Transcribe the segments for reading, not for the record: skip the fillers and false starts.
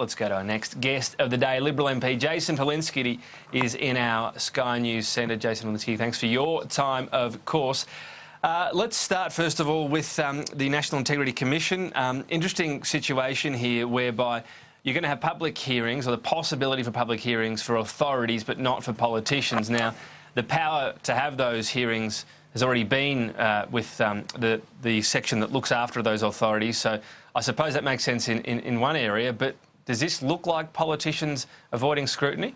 Let's go to our next guest of the day, Liberal MP Jason Falinski is in our Sky News Centre. Jason Falinski, thanks for your time, of course. Let's start, first of all, with the National Integrity Commission. Interesting situation here whereby you're going to have public hearings, or the possibility for public hearings for authorities, but not for politicians. Now, the power to have those hearings has already been with the section that looks after those authorities. So I suppose that makes sense in one area, but does this look like politicians avoiding scrutiny?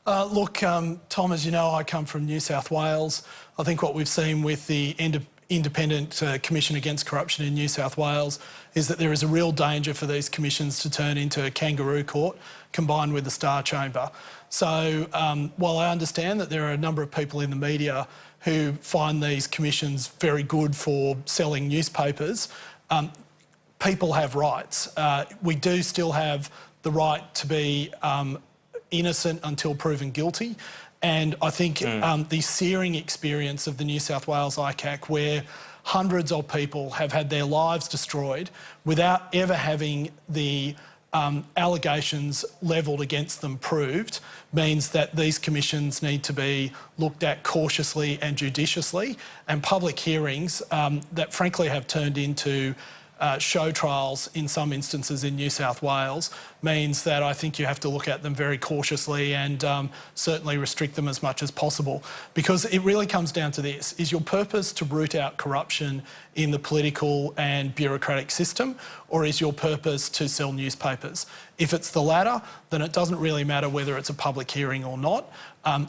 Look, Tom, as you know, I come from New South Wales. I think what we've seen with the Independent Commission Against Corruption in New South Wales is that there is a real danger for these commissions to turn into a kangaroo court combined with the Star Chamber. So while I understand that there are a number of people in the media who find these commissions very good for selling newspapers, people have rights. We do still have the right to be innocent until proven guilty. And I think the searing experience of the New South Wales ICAC, where hundreds of people have had their lives destroyed without ever having the allegations levelled against them proved, means that these commissions need to be looked at cautiously and judiciously. And public hearings that frankly have turned into show trials in some instances in New South Wales means that I think you have to look at them very cautiously and certainly restrict them as much as possible. Because it really comes down to this: is your purpose to root out corruption in the political and bureaucratic system, or is your purpose to sell newspapers? If it's the latter, then it doesn't really matter whether it's a public hearing or not.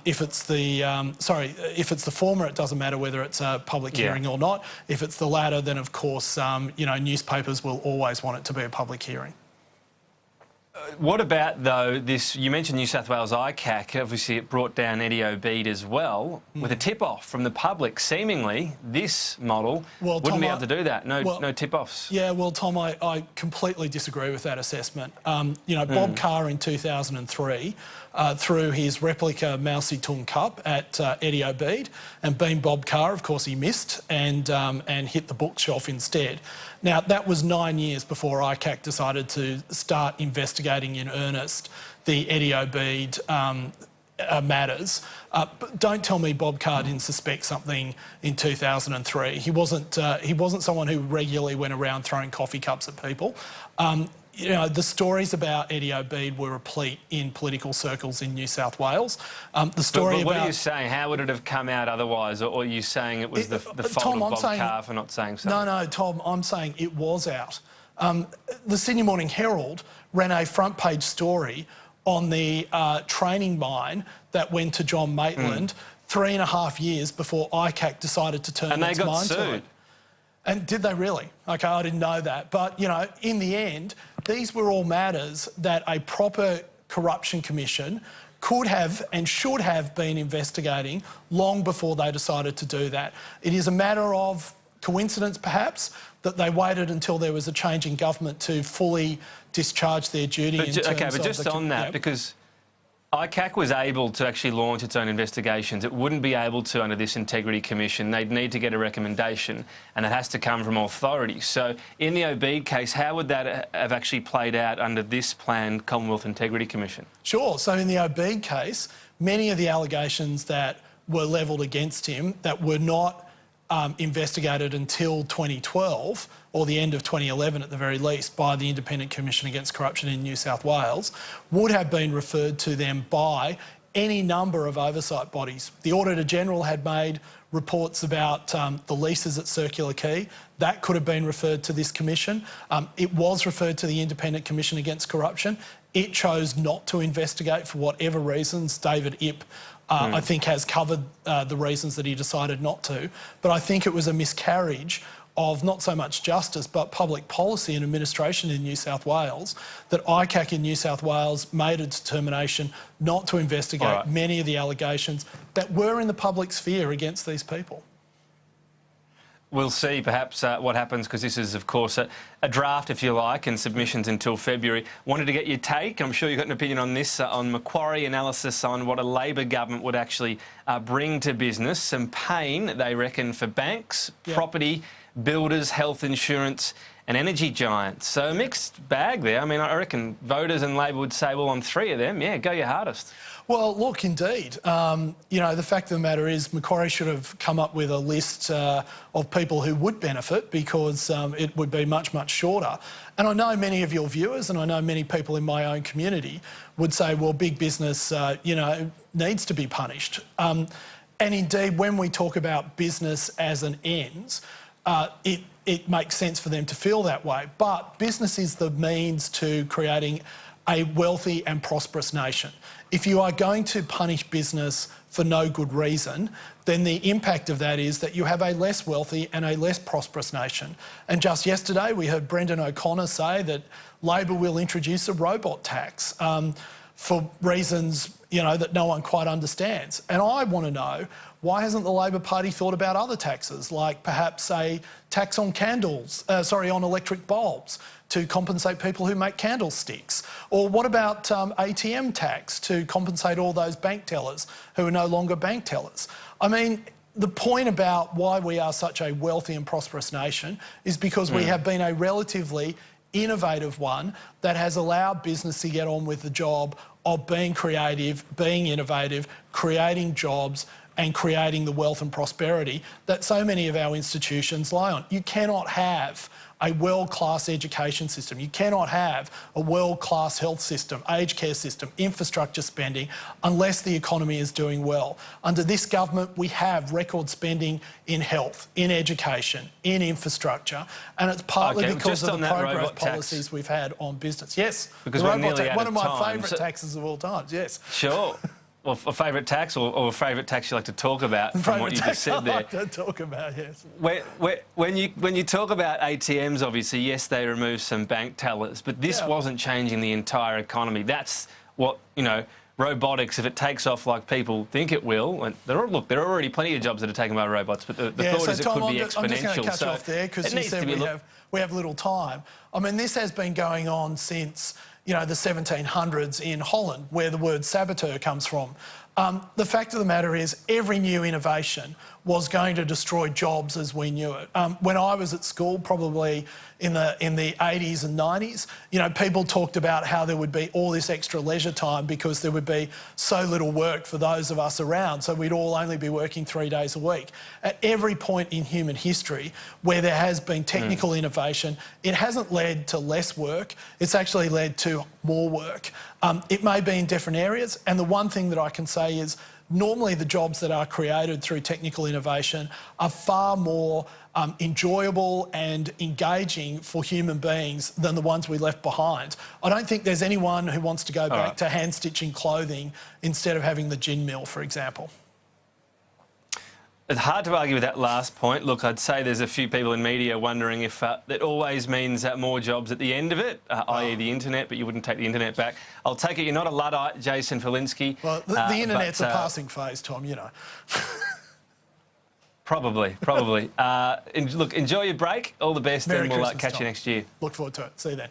If it's the former, it doesn't matter whether it's a public hearing or not. If it's the latter, then of course, you know, newspapers will always want it to be a public hearing. What about, though, this, you mentioned New South Wales ICAC, obviously it brought down Eddie Obeid as well, with a tip-off from the public. Seemingly, this model wouldn't be able to do that, no tip-offs. Yeah, well, Tom, I completely disagree with that assessment. You know, Bob Carr in 2003 threw his replica Mao Zedong Cup at Eddie Obeid, and being Bob Carr, of course, he missed and hit the bookshelf instead. Now, that was 9 years before ICAC decided to start investigating in earnest the Eddie Obeid matters. But don't tell me Bob Carr didn't suspect something in 2003. He wasn't someone who regularly went around throwing coffee cups at people. You know, the stories about Eddie Obeid were replete in political circles in New South Wales. The story but what about... are you saying? How would it have come out otherwise? Or are you saying it was the fault of Bob Carr for not saying something? No, Tom, I'm saying it was out. The Sydney Morning Herald ran a front-page story on the training mine that went to John Maitland 3.5 years before ICAC decided to turn its mind to it. And did they really? Okay, I didn't know that. But, you know, in the end, these were all matters that a proper corruption commission could have and should have been investigating long before they decided to do that. It is a matter of coincidence, perhaps, that they waited until there was a change in government to fully discharge their duty. But just on that, because ICAC was able to actually launch its own investigations. It wouldn't be able to under this Integrity Commission. They'd need to get a recommendation, and it has to come from authorities. So in the Obeid case, how would that have actually played out under this planned Commonwealth Integrity Commission? Sure. So in the Obeid case, many of the allegations that were levelled against him that were not investigated until 2012, or the end of 2011 at the very least, by the Independent Commission Against Corruption in New South Wales, would have been referred to them by any number of oversight bodies. The Auditor-General had made reports about the leases at Circular Quay. That could have been referred to this commission. It was referred to the Independent Commission Against Corruption. It chose not to investigate for whatever reasons. David Ip, I think, has covered the reasons that he decided not to. But I think it was a miscarriage of not so much justice but public policy and administration in New South Wales that ICAC in New South Wales made a determination not to investigate many of the allegations that were in the public sphere against these people. We'll see perhaps what happens, because this is, of course, a draft, if you like, and submissions until February. Wanted to get your take. I'm sure you've got an opinion on this, on Macquarie analysis on what a Labor government would actually bring to business. Some pain, they reckon, for banks, property, builders, health insurance and energy giants. So a mixed bag there. I mean, I reckon voters and Labor would say, well, on 3 of them, yeah, go your hardest. Well, look, indeed. You know, the fact of the matter is Macquarie should have come up with a list of people who would benefit, because it would be much, much shorter. And I know many of your viewers, and I know many people in my own community would say, well, big business, you know, needs to be punished. And indeed, when we talk about business as an ends, it makes sense for them to feel that way. But business is the means to creating a wealthy and prosperous nation. If you are going to punish business for no good reason, then the impact of that is that you have a less wealthy and a less prosperous nation. And just yesterday, we heard Brendan O'Connor say that Labor will introduce a robot tax for reasons, you know, that no one quite understands. And I want to know, why hasn't the Labor Party thought about other taxes, like perhaps a tax on on electric bulbs to compensate people who make candlesticks? Or what about ATM tax to compensate all those bank tellers who are no longer bank tellers? I mean, the point about why we are such a wealthy and prosperous nation is because we have been a relatively innovative one that has allowed business to get on with the job of being creative, being innovative, creating jobs and creating the wealth and prosperity that so many of our institutions lie on. You cannot have a world-class education system. You cannot have a world-class health system, aged care system, infrastructure spending, unless the economy is doing well. Under this government, we have record spending in health, in education, in infrastructure, and it's partly because of the progress policies we've had on business. Yes, because we're nearly one of my favourite taxes of all time, yes. Sure. Well, a favourite tax or a favourite tax you like to talk about from what you just said there? I like to talk about, yes. When you talk about ATMs, obviously, yes, they remove some bank tellers, but this wasn't changing the entire economy. That's what, you know, robotics, if it takes off like people think it will, and there are already plenty of jobs that are taken by robots, but the thought is it could be exponential. I'm just going to cut you off there, because you said we have little time. I mean, this has been going on since, you know, the 1700s in Holland, where the word saboteur comes from. The fact of the matter is, every new innovation was going to destroy jobs as we knew it. When I was at school, probably in the 80s and 90s, you know, people talked about how there would be all this extra leisure time because there would be so little work for those of us around, so we'd all only be working 3 days a week. At every point in human history where there has been technical innovation, it hasn't led to less work, it's actually led to more work. It may be in different areas, and the one thing that I can say is normally the jobs that are created through technical innovation are far more enjoyable and engaging for human beings than the ones we left behind. I don't think there's anyone who wants to go back to hand-stitching clothing instead of having the gin mill, for example. It's hard to argue with that last point. Look, I'd say there's a few people in media wondering if that always means more jobs at the end of it, i.e. the internet, but you wouldn't take the internet back. I'll take it you're not a Luddite, Jason Falinski. Well, the internet's a passing phase, Tom, you know. Probably. Look, enjoy your break. All the best, and we'll catch you next year. Look forward to it. See you then.